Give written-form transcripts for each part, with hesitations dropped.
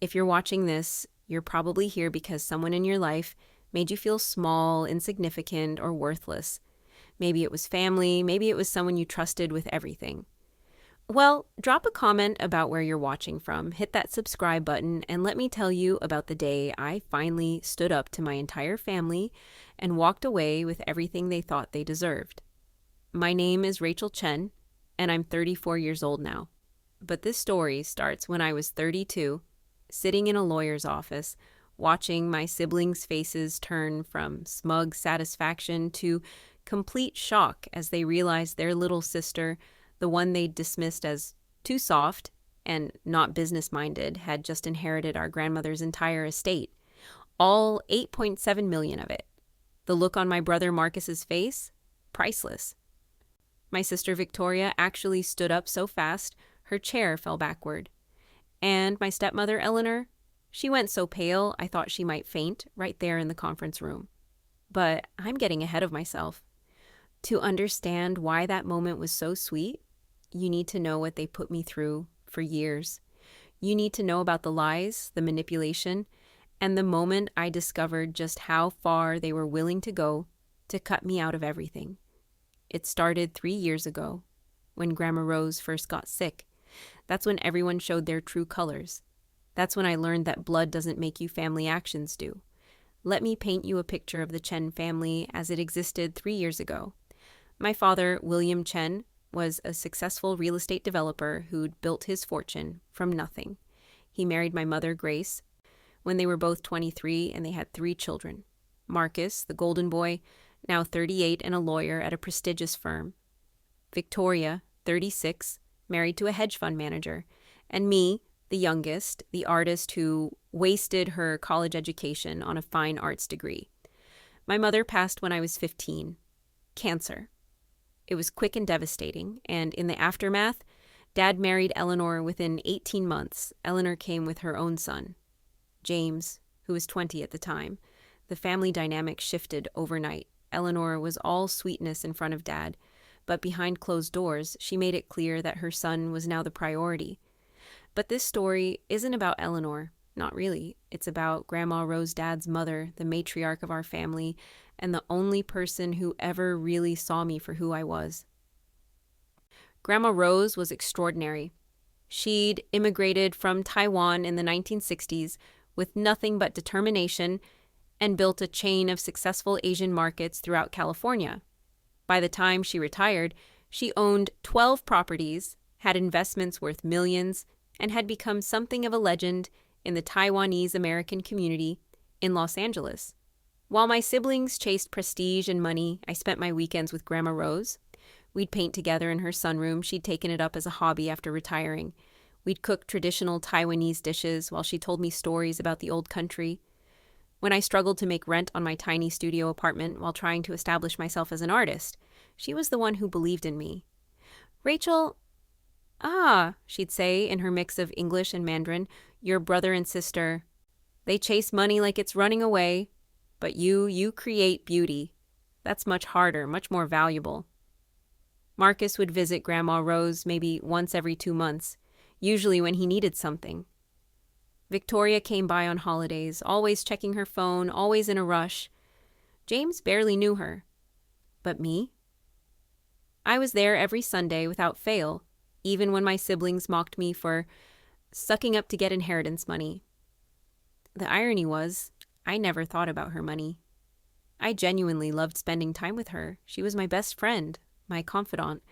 If you're watching this, you're probably here because someone in your life made you feel small, insignificant, or worthless. Maybe it was family, maybe it was someone you trusted with everything. Well, drop a comment about where you're watching from, hit that subscribe button, and let me tell you about the day I finally stood up to my entire family and walked away with everything they thought they deserved. My name is Rachel Chen, and I'm 34 years old now. But this story starts when I was 32, sitting in a lawyer's office, watching my siblings' faces turn from smug satisfaction to complete shock as they realized their little sister, the one they'd dismissed as too soft and not business-minded, had just inherited our grandmother's entire estate, all 8.7 million of it. The look on my brother Marcus's face? Priceless. My sister Victoria actually stood up so fast, her chair fell backward. And my stepmother Eleanor? She went so pale I thought she might faint right there in the conference room. But I'm getting ahead of myself. To understand why that moment was so sweet, you need to know what they put me through for years. You need to know about the lies, the manipulation, and the moment I discovered just how far they were willing to go to cut me out of everything. It started 3 years ago, when Grandma Rose first got sick. That's when everyone showed their true colors. That's when I learned that blood doesn't make you family actions do. Let me paint you a picture of the Chen family as it existed 3 years ago. My father, William Chen, was a successful real estate developer who'd built his fortune from nothing. He married my mother, Grace, when they were both 23 and they had 3 children. Marcus, the golden boy, now 38 and a lawyer at a prestigious firm. Victoria, 36, married to a hedge fund manager. And me, the youngest, the artist who wasted her college education on a fine arts degree. My mother passed when I was 15. Cancer. It was quick and devastating, and in the aftermath, Dad married Eleanor within 18 months. Eleanor came with her own son, James, who was 20 at the time. The family dynamic shifted overnight. Eleanor was all sweetness in front of Dad, but behind closed doors, she made it clear that her son was now the priority. But this story isn't about Eleanor. Not really. It's about Grandma Rose Dad's mother, the matriarch of our family, and the only person who ever really saw me for who I was. Grandma Rose was extraordinary. She'd immigrated from Taiwan in the 1960s with nothing but determination and built a chain of successful Asian markets throughout California. By the time she retired, she owned 12 properties, had investments worth millions, and had become something of a legend in the Taiwanese American community in Los Angeles. While my siblings chased prestige and money, I spent my weekends with Grandma Rose. We'd paint together in her sunroom. She'd taken it up as a hobby after retiring. We'd cook traditional Taiwanese dishes while she told me stories about the old country. When I struggled to make rent on my tiny studio apartment while trying to establish myself as an artist, she was the one who believed in me. "Rachel, she'd say in her mix of English and Mandarin, your brother and sister, they chase money like it's running away, but you create beauty. That's much harder, much more valuable." Marcus would visit Grandma Rose maybe once every 2 months, usually when he needed something. Victoria came by on holidays, always checking her phone, always in a rush. James barely knew her. But me? I was there every Sunday without fail, even when my siblings mocked me for sucking up to get inheritance money. The irony was, I never thought about her money. I genuinely loved spending time with her. She was my best friend, my confidant,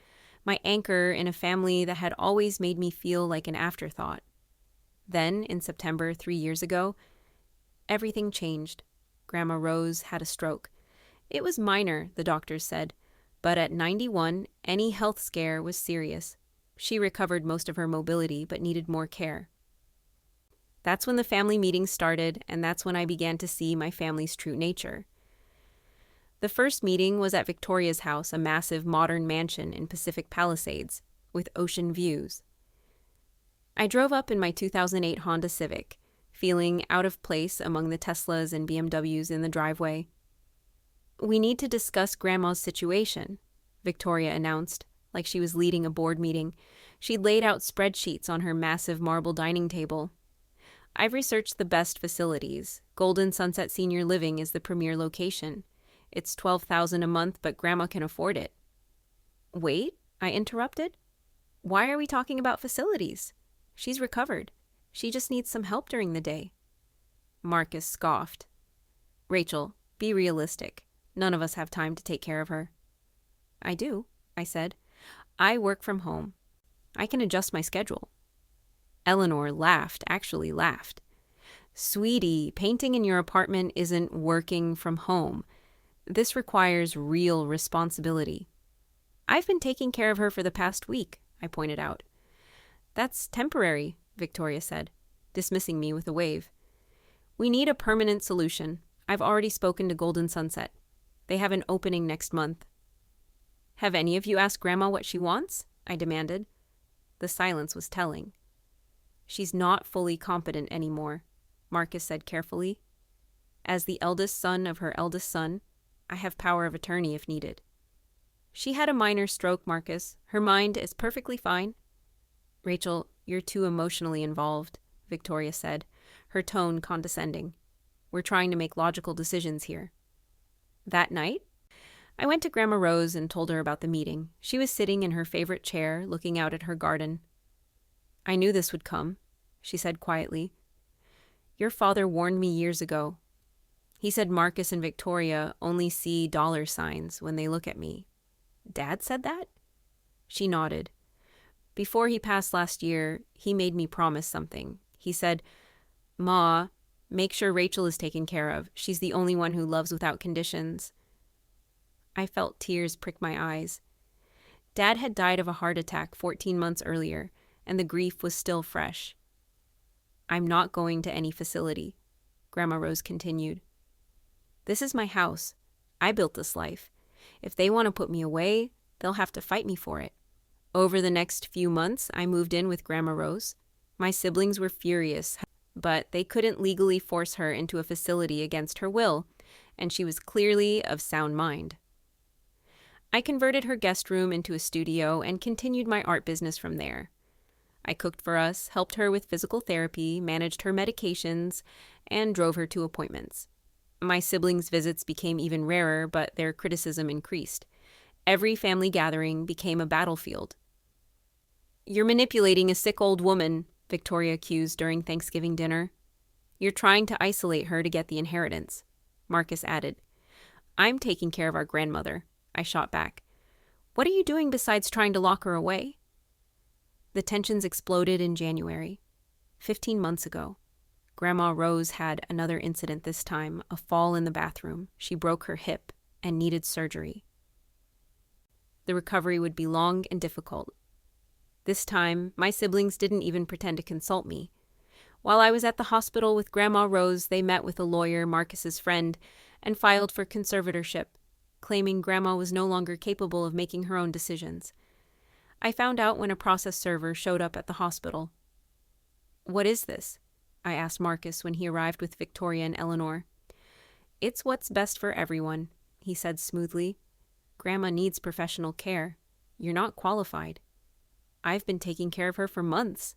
my anchor in a family that had always made me feel like an afterthought. Then, in September 3 years ago, everything changed. Grandma Rose had a stroke. It was minor, the doctors said, but at 91, any health scare was serious. She recovered most of her mobility, but needed more care. That's when the family meetings started, and that's when I began to see my family's true nature. The first meeting was at Victoria's house, a massive modern mansion in Pacific Palisades, with ocean views. I drove up in my 2008 Honda Civic, feeling out of place among the Teslas and BMWs in the driveway. "We need to discuss Grandma's situation," Victoria announced, like she was leading a board meeting. She'd laid out spreadsheets on her massive marble dining table. I've researched the best facilities. Golden Sunset Senior Living is the premier location. It's $12,000 a month, but Grandma can afford it. Wait, I interrupted. Why are we talking about facilities? She's recovered. She just needs some help during the day. Marcus scoffed. Rachel, be realistic. None of us have time to take care of her. I do, I said. I work from home. I can adjust my schedule. Eleanor laughed, actually laughed. Sweetie, painting in your apartment isn't working from home. This requires real responsibility. I've been taking care of her for the past week, I pointed out. That's temporary, Victoria said, dismissing me with a wave. We need a permanent solution. I've already spoken to Golden Sunset. They have an opening next month. Have any of you asked Grandma what she wants? I demanded. The silence was telling. She's not fully competent anymore, Marcus said carefully. As the eldest son of her eldest son, I have power of attorney if needed. She had a minor stroke, Marcus. Her mind is perfectly fine. Rachel, you're too emotionally involved, Victoria said, her tone condescending. We're trying to make logical decisions here. That night, I went to Grandma Rose and told her about the meeting. She was sitting in her favorite chair, looking out at her garden. I knew this would come, she said quietly. Your father warned me years ago. He said Marcus and Victoria only see dollar signs when they look at me. Dad said that? She nodded. Before he passed last year, he made me promise something. He said, Ma, make sure Rachel is taken care of. She's the only one who loves without conditions. I felt tears prick my eyes. Dad had died of a heart attack 14 months earlier, and the grief was still fresh. I'm not going to any facility, Grandma Rose continued. This is my house. I built this life. If they want to put me away, they'll have to fight me for it. Over the next few months, I moved in with Grandma Rose. My siblings were furious, but they couldn't legally force her into a facility against her will, and she was clearly of sound mind. I converted her guest room into a studio and continued my art business from there. I cooked for us, helped her with physical therapy, managed her medications, and drove her to appointments. My siblings' visits became even rarer, but their criticism increased. Every family gathering became a battlefield. You're manipulating a sick old woman, Victoria accused during Thanksgiving dinner. You're trying to isolate her to get the inheritance, Marcus added. I'm taking care of our grandmother, I shot back. What are you doing besides trying to lock her away? The tensions exploded in January. 15 months ago. Grandma Rose had another incident this time, a fall in the bathroom. She broke her hip and needed surgery. The recovery would be long and difficult. This time, my siblings didn't even pretend to consult me. While I was at the hospital with Grandma Rose, they met with a lawyer, Marcus's friend, and filed for conservatorship, claiming Grandma was no longer capable of making her own decisions. I found out when a process server showed up at the hospital. What is this? I asked Marcus when he arrived with Victoria and Eleanor. It's what's best for everyone, he said smoothly. Grandma needs professional care. You're not qualified. I've been taking care of her for months.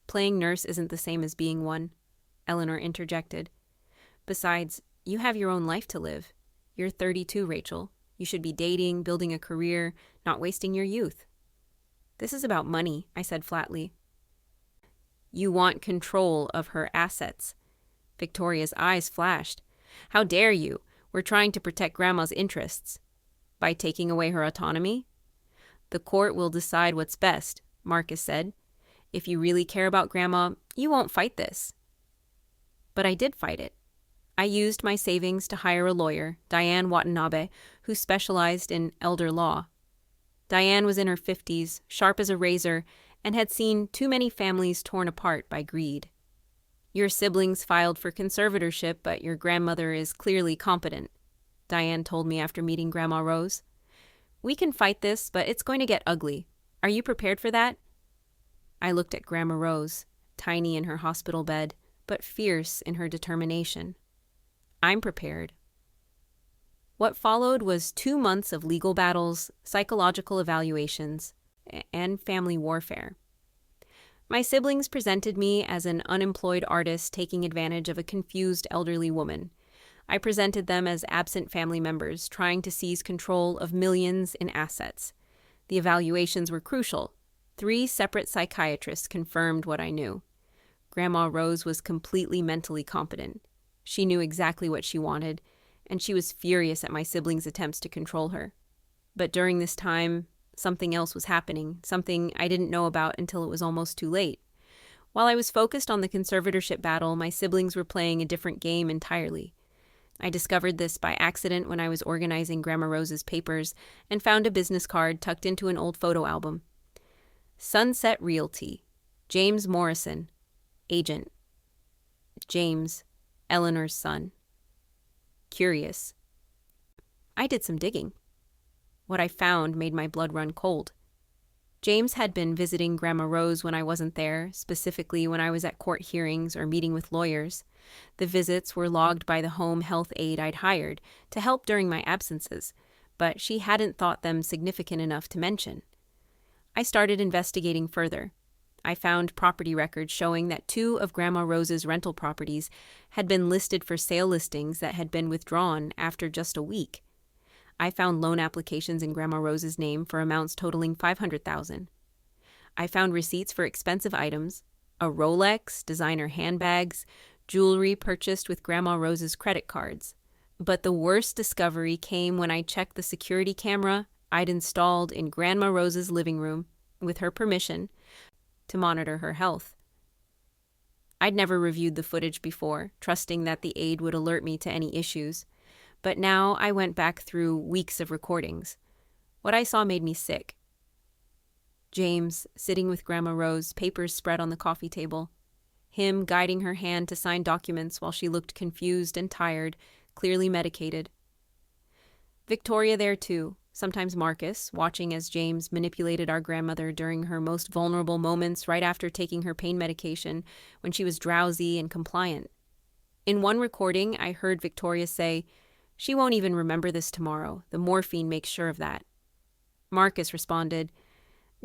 Playing nurse isn't the same as being one, Eleanor interjected. Besides, you have your own life to live. You're 32, Rachel. You should be dating, building a career, not wasting your youth. This is about money, I said flatly. You want control of her assets. Victoria's eyes flashed. How dare you? We're trying to protect Grandma's interests. By taking away her autonomy? The court will decide what's best, Marcus said. If you really care about Grandma, you won't fight this. But I did fight it. I used my savings to hire a lawyer, Diane Watanabe, who specialized in elder law. Diane was in her 50s, sharp as a razor, and had seen too many families torn apart by greed. Your siblings filed for conservatorship, but your grandmother is clearly competent, Diane told me after meeting Grandma Rose. We can fight this, but it's going to get ugly. Are you prepared for that? I looked at Grandma Rose, tiny in her hospital bed, but fierce in her determination. I'm prepared. What followed was 2 months of legal battles, psychological evaluations, and family warfare. My siblings presented me as an unemployed artist taking advantage of a confused elderly woman. I presented them as absent family members trying to seize control of millions in assets. The evaluations were crucial. 3 separate psychiatrists confirmed what I knew. Grandma Rose was completely mentally competent. She knew exactly what she wanted, and she was furious at my siblings' attempts to control her. But during this time, something else was happening, something I didn't know about until it was almost too late. While I was focused on the conservatorship battle, my siblings were playing a different game entirely. I discovered this by accident when I was organizing Grandma Rose's papers and found a business card tucked into an old photo album. Sunset Realty, James Morrison, agent. James, Eleanor's son. Curious. I did some digging. What I found made my blood run cold. James had been visiting Grandma Rose when I wasn't there, specifically when I was at court hearings or meeting with lawyers. The visits were logged by the home health aide I'd hired to help during my absences, but she hadn't thought them significant enough to mention. I started investigating further. I found property records showing that 2 of Grandma Rose's rental properties had been listed for sale listings that had been withdrawn after just a week. I found loan applications in Grandma Rose's name for amounts totaling $500,000. I found receipts for expensive items, a Rolex, designer handbags, jewelry purchased with Grandma Rose's credit cards. But the worst discovery came when I checked the security camera I'd installed in Grandma Rose's living room, with her permission, to monitor her health. I'd never reviewed the footage before, trusting that the aide would alert me to any issues. But now I went back through weeks of recordings. What I saw made me sick. James, sitting with Grandma Rose, papers spread on the coffee table. Him guiding her hand to sign documents while she looked confused and tired, clearly medicated. Victoria there too, sometimes Marcus, watching as James manipulated our grandmother during her most vulnerable moments right after taking her pain medication when she was drowsy and compliant. In one recording, I heard Victoria say, "She won't even remember this tomorrow. The morphine makes sure of that." Marcus responded,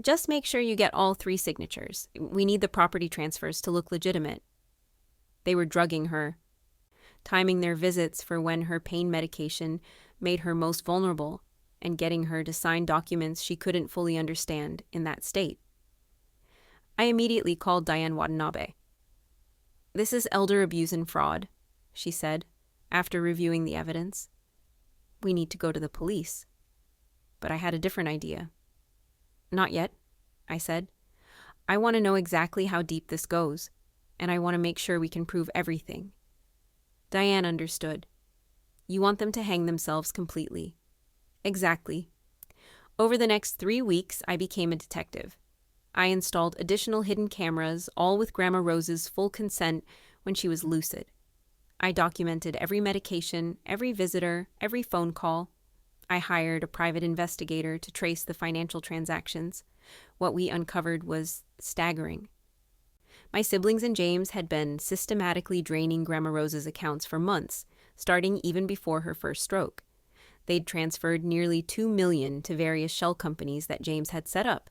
"Just make sure you get all 3 signatures. We need the property transfers to look legitimate." They were drugging her, timing their visits for when her pain medication made her most vulnerable, and getting her to sign documents she couldn't fully understand in that state. I immediately called Diane Watanabe. "This is elder abuse and fraud," she said, after reviewing the evidence. "We need to go to the police." But I had a different idea. "Not yet," I said. "I want to know exactly how deep this goes, and I want to make sure we can prove everything." Diane understood. "You want them to hang themselves completely." Exactly. Over the next 3 weeks, I became a detective. I installed additional hidden cameras, all with Grandma Rose's full consent when she was lucid. I documented every medication, every visitor, every phone call. I hired a private investigator to trace the financial transactions. What we uncovered was staggering. My siblings and James had been systematically draining Grandma Rose's accounts for months, starting even before her first stroke. They'd transferred nearly $2 million to various shell companies that James had set up.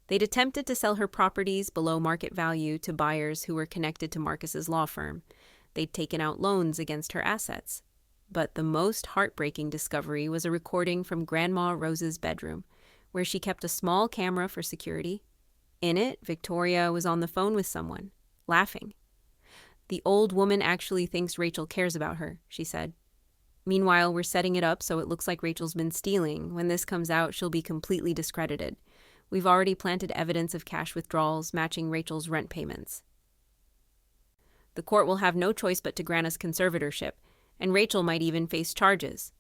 They'd attempted to sell her properties below market value to buyers who were connected to Marcus's law firm. They'd taken out loans against her assets. But the most heartbreaking discovery was a recording from Grandma Rose's bedroom, where she kept a small camera for security. In it, Victoria was on the phone with someone, laughing. "The old woman actually thinks Rachel cares about her," she said. "Meanwhile, we're setting it up so it looks like Rachel's been stealing. When this comes out, she'll be completely discredited. We've already planted evidence of cash withdrawals matching Rachel's rent payments. The court will have no choice but to grant us conservatorship, and Rachel might even face charges.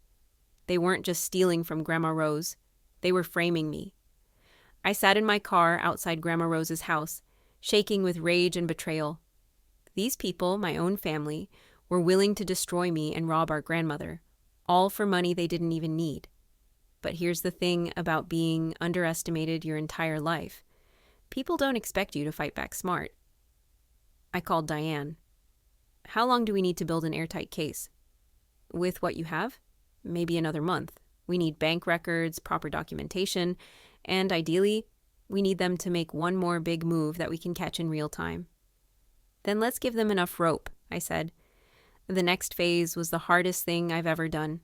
They weren't just stealing from Grandma Rose. They were framing me." I sat in my car outside Grandma Rose's house, shaking with rage and betrayal. These people, my own family, were willing to destroy me and rob our grandmother, all for money they didn't even need. But here's the thing about being underestimated your entire life. People don't expect you to fight back smart. I called Diane. "How long do we need to build an airtight case?" "With what you have? Maybe another month. We need bank records, proper documentation, and ideally, We need them to make one more big move that we can catch in real time. Then let's give them enough rope, I said. The next phase was the hardest thing I've ever done.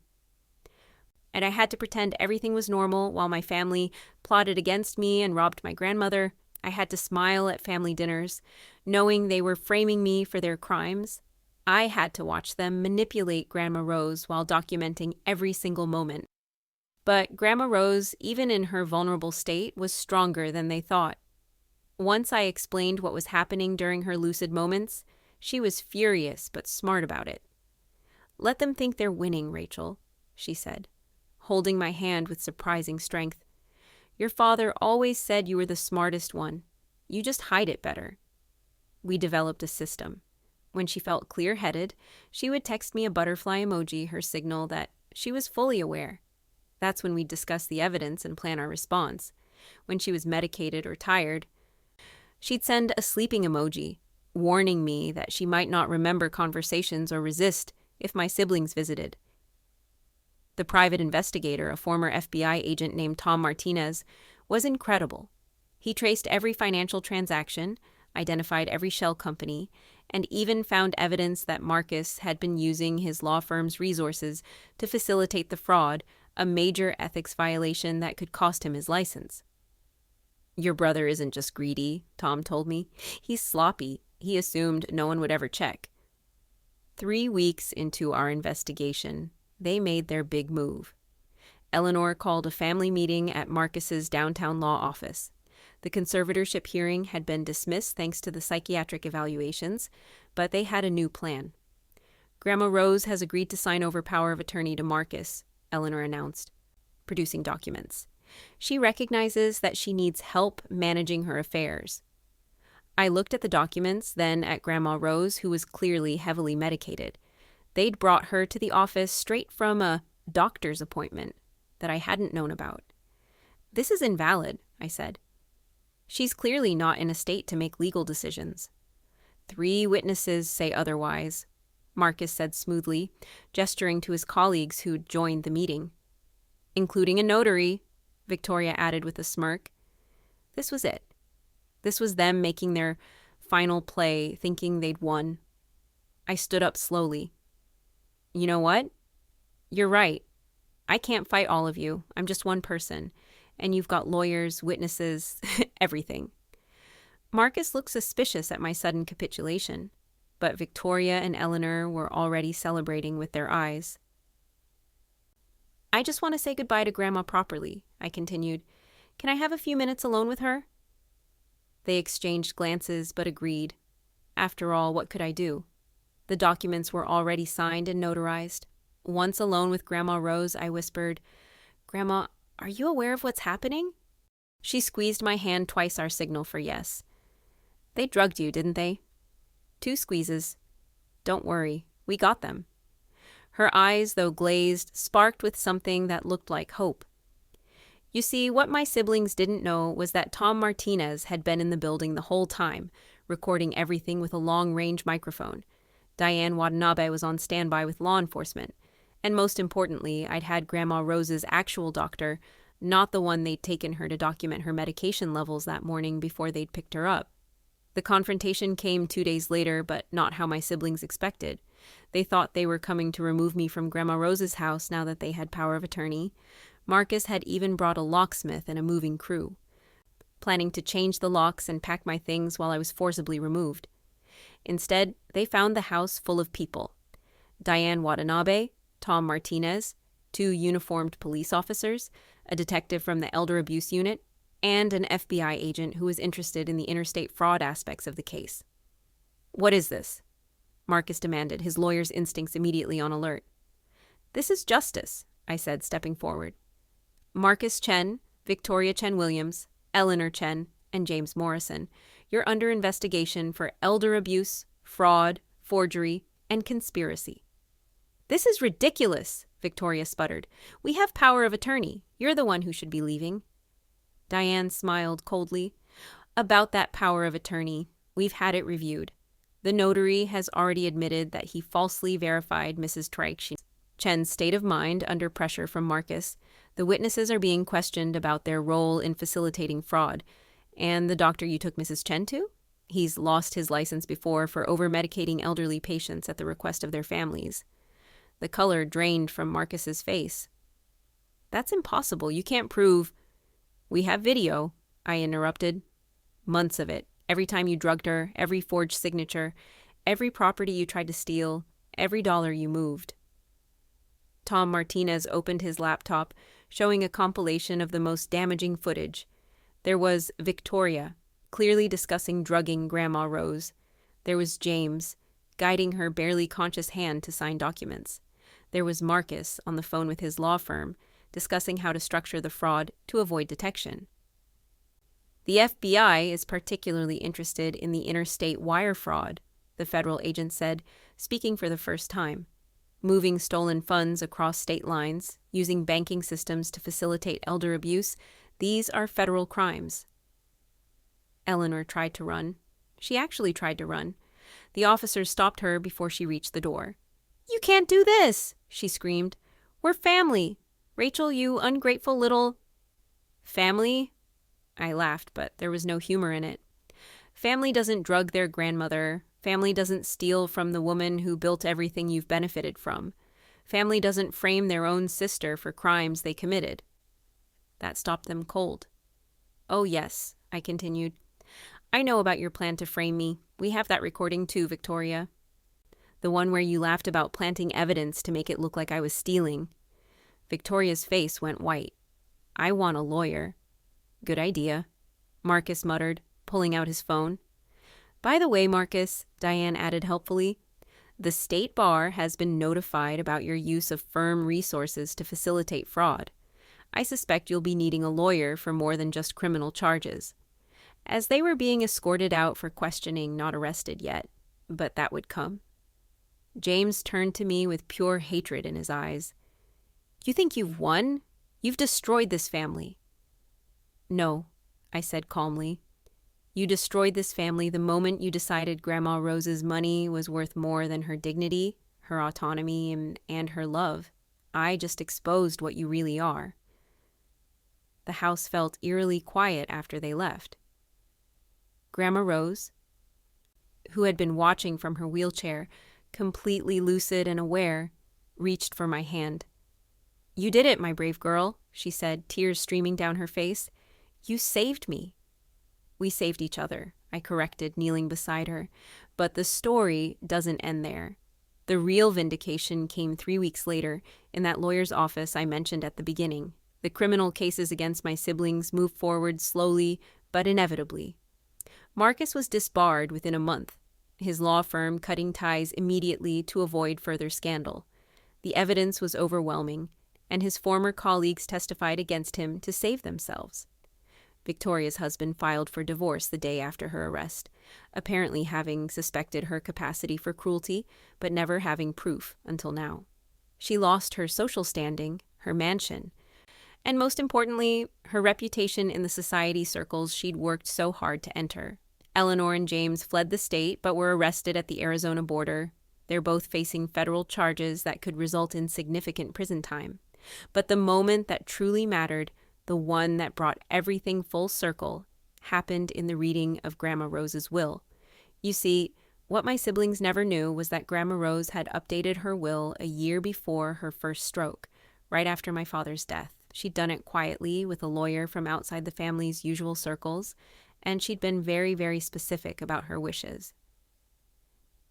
And I had to pretend everything was normal while my family plotted against me and robbed my grandmother. I had to smile at family dinners, knowing they were framing me for their crimes. I had to watch them manipulate Grandma Rose while documenting every single moment. But Grandma Rose, even in her vulnerable state, was stronger than they thought. Once I explained what was happening during her lucid moments, she was furious but smart about it. "Let them think they're winning, Rachel," she said, holding my hand with surprising strength. "Your father always said you were the smartest one. You just hide it better." We developed a system. When she felt clear-headed, she would text me a butterfly emoji, her signal that she was fully aware. That's when we'd discuss the evidence and plan our response. When she was medicated or tired, she'd send a sleeping emoji, warning me that she might not remember conversations or resist if my siblings visited. The private investigator, a former FBI agent named Tom Martinez, was incredible. He traced every financial transaction, identified every shell company, and even found evidence that Marcus had been using his law firm's resources to facilitate the fraud, a major ethics violation that could cost him his license. "Your brother isn't just greedy," Tom told me. "He's sloppy. He assumed no one would ever check." 3 weeks into our investigation, they made their big move. Eleanor called a family meeting at Marcus's downtown law office. The conservatorship hearing had been dismissed thanks to the psychiatric evaluations, but they had a new plan. "Grandma Rose has agreed to sign over power of attorney to Marcus," Eleanor announced, producing documents. "She recognizes that she needs help managing her affairs." I looked at the documents, then at Grandma Rose, who was clearly heavily medicated. They'd brought her to the office straight from a doctor's appointment that I hadn't known about. "This is invalid," I said. "She's clearly not in a state to make legal decisions." "3 witnesses say otherwise," Marcus said smoothly, gesturing to his colleagues who'd joined the meeting. "Including a notary," Victoria added with a smirk. This was it. This was them making their final play, thinking they'd won. I stood up slowly. "You know what? You're right. I can't fight all of you. I'm just one person. And you've got lawyers, witnesses, everything." Marcus looked suspicious at my sudden capitulation, but Victoria and Eleanor were already celebrating with their eyes. "I just want to say goodbye to Grandma properly," I continued. "Can I have a few minutes alone with her?" They exchanged glances but agreed. After all, what could I do? The documents were already signed and notarized. Once alone with Grandma Rose, I whispered, "Grandma, are you aware of what's happening?" She squeezed my hand twice, our signal for yes. "They drugged you, didn't they?" 2 squeezes. "Don't worry, we got them." Her eyes, though glazed, sparked with something that looked like hope. "You see, what my siblings didn't know was that Tom Martinez had been in the building the whole time, recording everything with a long-range microphone. Diane Watanabe was on standby with law enforcement. And most importantly, I'd had Grandma Rose's actual doctor, not the one they'd taken her to document her medication levels that morning before they'd picked her up. The confrontation came 2 days later, but not how my siblings expected. They thought they were coming to remove me from Grandma Rose's house now that they had power of attorney. Marcus had even brought a locksmith and a moving crew, planning to change the locks and pack my things while I was forcibly removed. Instead, they found the house full of people. Diane Watanabe, Tom Martinez, 2 uniformed police officers, a detective from the Elder Abuse Unit, and an FBI agent who was interested in the interstate fraud aspects of the case. "What is this?" Marcus demanded, his lawyer's instincts immediately on alert. "This is justice," I said, stepping forward. "Marcus Chen, Victoria Chen Williams, Eleanor Chen, and James Morrison, you're under investigation for elder abuse, fraud, forgery, and conspiracy." "This is ridiculous," Victoria sputtered. "We have power of attorney. You're the one who should be leaving." Diane smiled coldly. "About that power of attorney, we've had it reviewed. The notary has already admitted that he falsely verified Mrs. Chen's state of mind under pressure from Marcus. The witnesses are being questioned about their role in facilitating fraud, And the doctor you took Mrs. Chen to? He's lost his license before for over-medicating elderly patients at the request of their families. The color drained from Marcus's face. That's impossible. You can't prove. We have video, I interrupted. Months of it. Every time you drugged her, every forged signature, every property you tried to steal, every dollar you moved. Tom Martinez opened his laptop, showing a compilation of the most damaging footage. There was Victoria, clearly discussing drugging Grandma Rose. There was James, guiding her barely conscious hand to sign documents. There was Marcus on the phone with his law firm, discussing how to structure the fraud to avoid detection. The FBI is particularly interested in the interstate wire fraud, the federal agent said, speaking for the first time. Moving stolen funds across state lines, using banking systems to facilitate elder abuse, these are federal crimes. Eleanor tried to run. She actually tried to run. The officers stopped her before she reached the door. "You can't do this!" she screamed. "We're family. Rachel, you ungrateful little—" "Family?" I laughed, but there was no humor in it. Family doesn't drug their grandmother. Family doesn't steal from the woman who built everything you've benefited from. Family doesn't frame their own sister for crimes they committed. That stopped them cold. "Oh, yes," I continued. "I know about your plan to frame me. We have that recording too, Victoria. The one where you laughed about planting evidence to make it look like I was stealing." Victoria's face went white. "I want a lawyer." "Good idea," Marcus muttered, pulling out his phone. "By the way, Marcus," Diane added helpfully, "the state bar has been notified about your use of firm resources to facilitate fraud. I suspect you'll be needing a lawyer for more than just criminal charges." As they were being escorted out for questioning, not arrested yet, but that would come. James turned to me with pure hatred in his eyes. "You think you've won? You've destroyed this family." "No," I said calmly. "You destroyed this family the moment you decided Grandma Rose's money was worth more than her dignity, her autonomy, and her love. I just exposed what you really are." The house felt eerily quiet after they left. Grandma Rose, who had been watching from her wheelchair, completely lucid and aware, reached for my hand. "You did it, my brave girl," she said, tears streaming down her face. "You saved me." "We saved each other," I corrected, kneeling beside her. "But the story doesn't end there. The real vindication came 3 weeks later, in that lawyer's office I mentioned at the beginning. The criminal cases against my siblings moved forward slowly, but inevitably. Marcus was disbarred within a month, his law firm cutting ties immediately to avoid further scandal. The evidence was overwhelming, and his former colleagues testified against him to save themselves. Victoria's husband filed for divorce the day after her arrest, apparently having suspected her capacity for cruelty, but never having proof until now. She lost her social standing, her mansion, and most importantly, her reputation in the society circles she'd worked so hard to enter. Eleanor and James fled the state but were arrested at the Arizona border. They're both facing federal charges that could result in significant prison time. But the moment that truly mattered, the one that brought everything full circle, happened in the reading of Grandma Rose's will. You see, what my siblings never knew was that Grandma Rose had updated her will a year before her first stroke, right after my father's death. She'd done it quietly with a lawyer from outside the family's usual circles, and she'd been very, very specific about her wishes.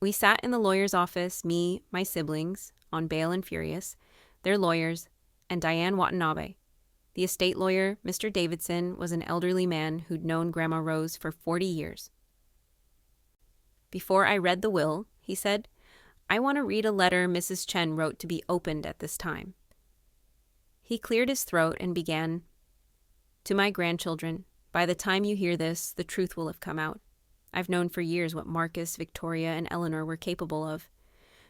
We sat in the lawyer's office, me, my siblings, on bail and furious, their lawyers, and Diane Watanabe. The estate lawyer, Mr. Davidson, was an elderly man who'd known Grandma Rose for 40 years. "Before I read the will," he said, "I want to read a letter Mrs. Chen wrote to be opened at this time." He cleared his throat and began, "To my grandchildren, by the time you hear this, the truth will have come out. I've known for years what Marcus, Victoria, and Eleanor were capable of.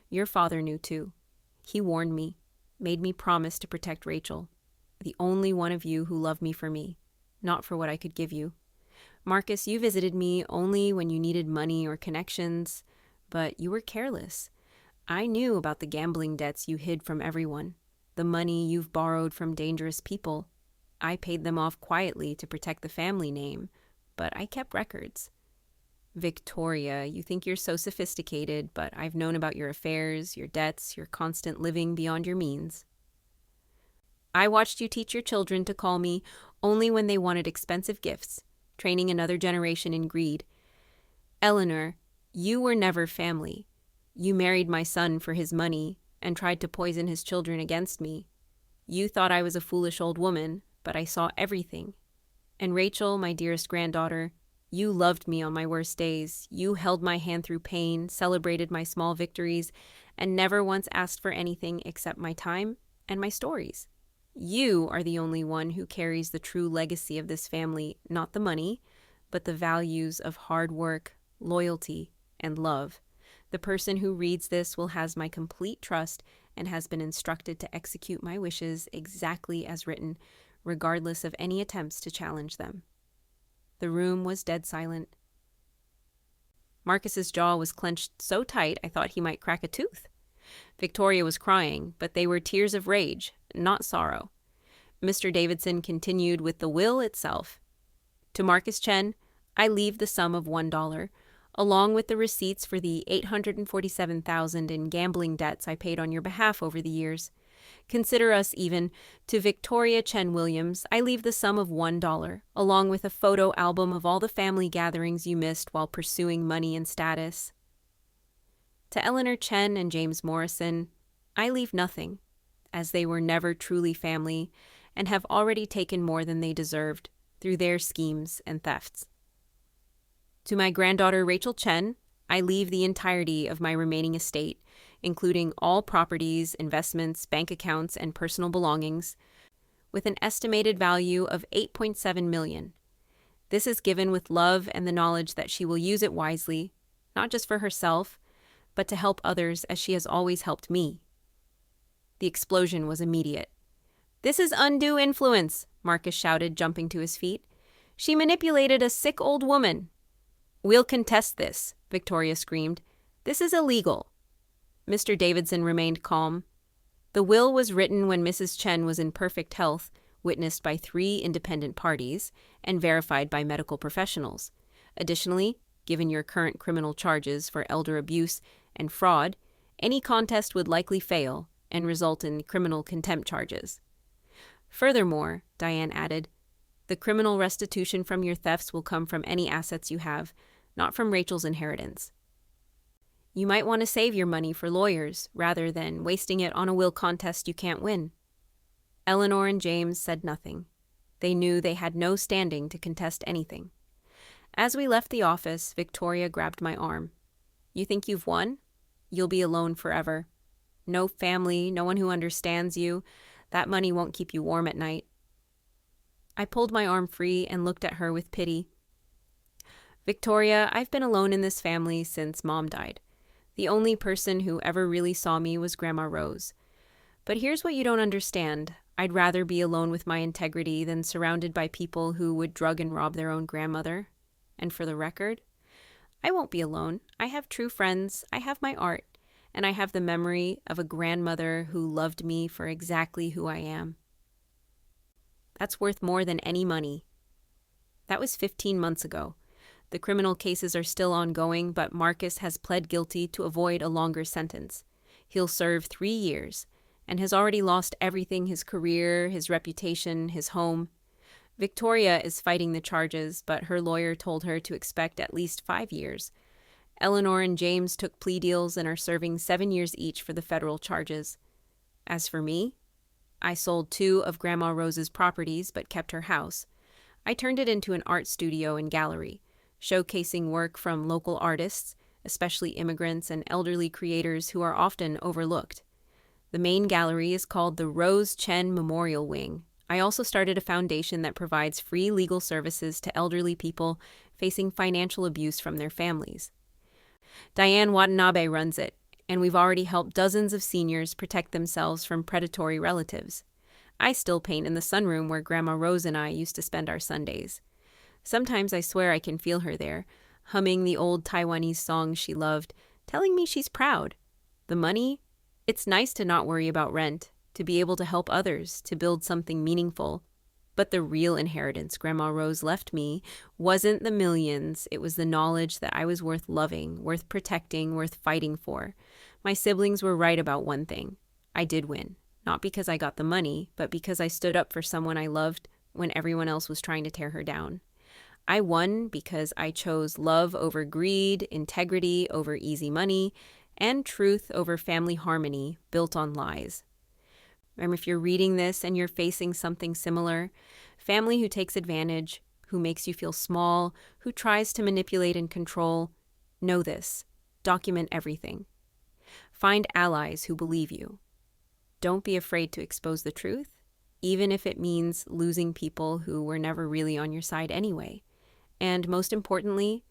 Your father knew too. He warned me, made me promise to protect Rachel, the only one of you who loved me for me, not for what I could give you. Marcus, you visited me only when you needed money or connections, but you were careless. I knew about the gambling debts you hid from everyone, the money you've borrowed from dangerous people. I paid them off quietly to protect the family name, but I kept records. Victoria, you think you're so sophisticated, but I've known about your affairs, your debts, your constant living beyond your means. I watched you teach your children to call me only when they wanted expensive gifts, training another generation in greed. Eleanor, you were never family. You married my son for his money and tried to poison his children against me. You thought I was a foolish old woman, but I saw everything. And Rachel, my dearest granddaughter, you loved me on my worst days. You held my hand through pain, celebrated my small victories, and never once asked for anything except my time and my stories. You are the only one who carries the true legacy of this family, not the money, but the values of hard work, loyalty, and love. The person who reads this will have my complete trust and has been instructed to execute my wishes exactly as written, regardless of any attempts to challenge them. The room was dead silent. Marcus's jaw was clenched so tight I thought he might crack a tooth. Victoria was crying, but they were tears of rage, not sorrow. Mr. Davidson continued with the will itself. To Marcus Chen, I leave the sum of $1, along with the receipts for the $847,000 in gambling debts I paid on your behalf over the years. Consider us even. To Victoria Chen Williams, I leave the sum of $1, along with a photo album of all the family gatherings you missed while pursuing money and status. To Eleanor Chen and James Morrison, I leave nothing, as they were never truly family and have already taken more than they deserved through their schemes and thefts. To my granddaughter Rachel Chen, I leave the entirety of my remaining estate, including all properties, investments, bank accounts, and personal belongings, with an estimated value of $8.7 million. This is given with love and the knowledge that she will use it wisely, not just for herself, but to help others as she has always helped me. The explosion was immediate. "This is undue influence," Marcus shouted, jumping to his feet. "She manipulated a sick old woman." "We'll contest this," Victoria screamed. "This is illegal." Mr. Davidson remained calm. The will was written when Mrs. Chen was in perfect health, witnessed by 3 independent parties, and verified by medical professionals. Additionally, given your current criminal charges for elder abuse and fraud, any contest would likely fail and result in criminal contempt charges. Furthermore, Diane added, the criminal restitution from your thefts will come from any assets you have, not from Rachel's inheritance. You might want to save your money for lawyers rather than wasting it on a will contest you can't win. Eleanor and James said nothing. They knew they had no standing to contest anything. As we left the office, Victoria grabbed my arm. "You think you've won? You'll be alone forever. No family, no one who understands you. That money won't keep you warm at night." I pulled my arm free and looked at her with pity. "Victoria, I've been alone in this family since Mom died. The only person who ever really saw me was Grandma Rose. But here's what you don't understand. I'd rather be alone with my integrity than surrounded by people who would drug and rob their own grandmother. And for the record, I won't be alone. I have true friends, I have my art, and I have the memory of a grandmother who loved me for exactly who I am. That's worth more than any money." That was 15 months ago. The criminal cases are still ongoing, but Marcus has pled guilty to avoid a longer sentence. He'll serve 3 years, and has already lost everything: his career, his reputation, his home. Victoria is fighting the charges, but her lawyer told her to expect at least 5 years. Eleanor and James took plea deals and are serving 7 years each for the federal charges. As for me, I sold 2 of Grandma Rose's properties but kept her house. I turned it into an art studio and gallery, showcasing work from local artists, especially immigrants and elderly creators who are often overlooked. The main gallery is called the Rose Chen Memorial Wing. I also started a foundation that provides free legal services to elderly people facing financial abuse from their families. Diane Watanabe runs it, and we've already helped dozens of seniors protect themselves from predatory relatives. I still paint in the sunroom where Grandma Rose and I used to spend our Sundays. Sometimes I swear I can feel her there, humming the old Taiwanese songs she loved, telling me she's proud. The money? It's nice to not worry about rent, to be able to help others, to build something meaningful. But the real inheritance Grandma Rose left me wasn't the millions. It was the knowledge that I was worth loving, worth protecting, worth fighting for. My siblings were right about one thing. I did win. Not because I got the money, but because I stood up for someone I loved when everyone else was trying to tear her down. I won because I chose love over greed, integrity over easy money, and truth over family harmony built on lies. And if you're reading this and you're facing something similar, family who takes advantage, who makes you feel small, who tries to manipulate and control, know this. Document everything. Find allies who believe you. Don't be afraid to expose the truth, even if it means losing people who were never really on your side anyway. And most importantly,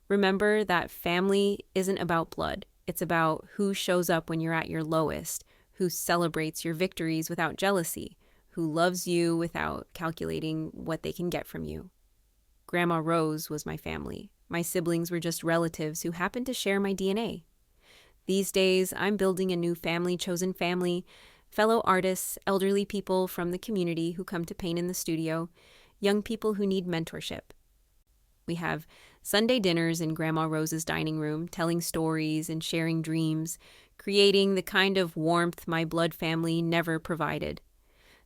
remember that family isn't about blood. It's about who shows up when you're at your lowest, who celebrates your victories without jealousy, who loves you without calculating what they can get from you. Grandma Rose was my family. My siblings were just relatives who happened to share my DNA. These days, I'm building a new chosen family, fellow artists, elderly people from the community who come to paint in the studio, young people who need mentorship. We have Sunday dinners in Grandma Rose's dining room, telling stories and sharing dreams, creating the kind of warmth my blood family never provided.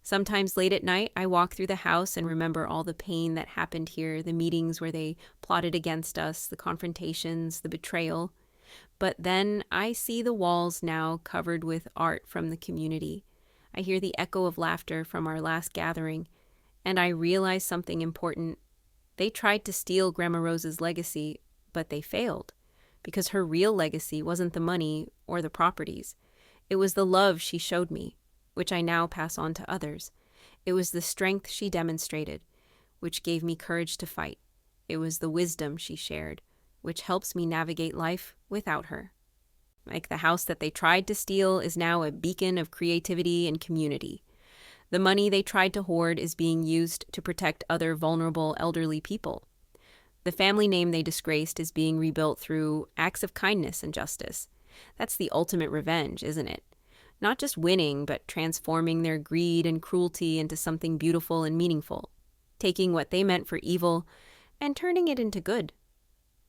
Sometimes late at night, I walk through the house and remember all the pain that happened here, the meetings where they plotted against us, the confrontations, the betrayal. But then I see the walls now covered with art from the community. I hear the echo of laughter from our last gathering, and I realize something important. They tried to steal Grandma Rose's legacy, but they failed, because her real legacy wasn't the money or the properties. It was the love she showed me, which I now pass on to others. It was the strength she demonstrated, which gave me courage to fight. It was the wisdom she shared, which helps me navigate life without her. Like the house that they tried to steal is now a beacon of creativity and community. The money they tried to hoard is being used to protect other vulnerable elderly people. The family name they disgraced is being rebuilt through acts of kindness and justice. That's the ultimate revenge, isn't it? Not just winning, but transforming their greed and cruelty into something beautiful and meaningful, taking what they meant for evil and turning it into good.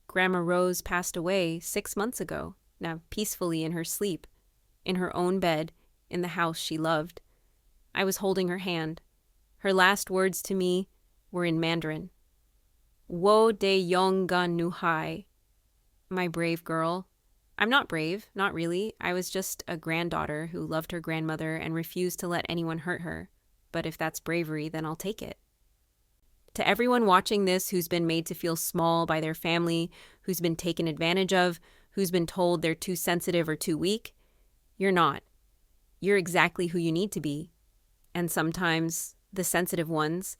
Grandma Rose passed away 6 months ago, now peacefully in her sleep, in her own bed, in the house she loved. I was holding her hand. Her last words to me were in Mandarin. Wo de yong gan nu hai. My brave girl. I'm not brave, not really. I was just a granddaughter who loved her grandmother and refused to let anyone hurt her. But if that's bravery, then I'll take it. To everyone watching this who's been made to feel small by their family, who's been taken advantage of, who's been told they're too sensitive or too weak, you're not. You're exactly who you need to be. And sometimes the sensitive ones,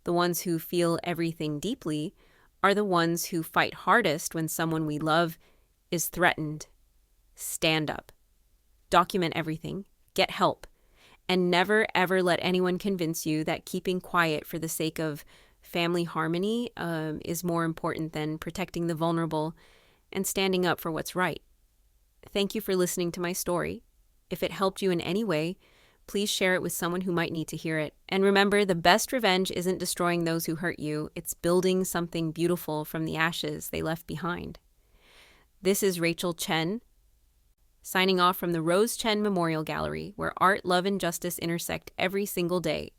the ones who feel everything deeply, are the ones who fight hardest when someone we love is threatened. Stand up. Document everything. Get help. And never, ever let anyone convince you that keeping quiet for the sake of family harmony is more important than protecting the vulnerable and standing up for what's right. Thank you for listening to my story. If it helped you in any way, please share it with someone who might need to hear it. And remember, the best revenge isn't destroying those who hurt you. It's building something beautiful from the ashes they left behind. This is Rachel Chen, signing off from the Rose Chen Memorial Gallery, where art, love, and justice intersect every single day.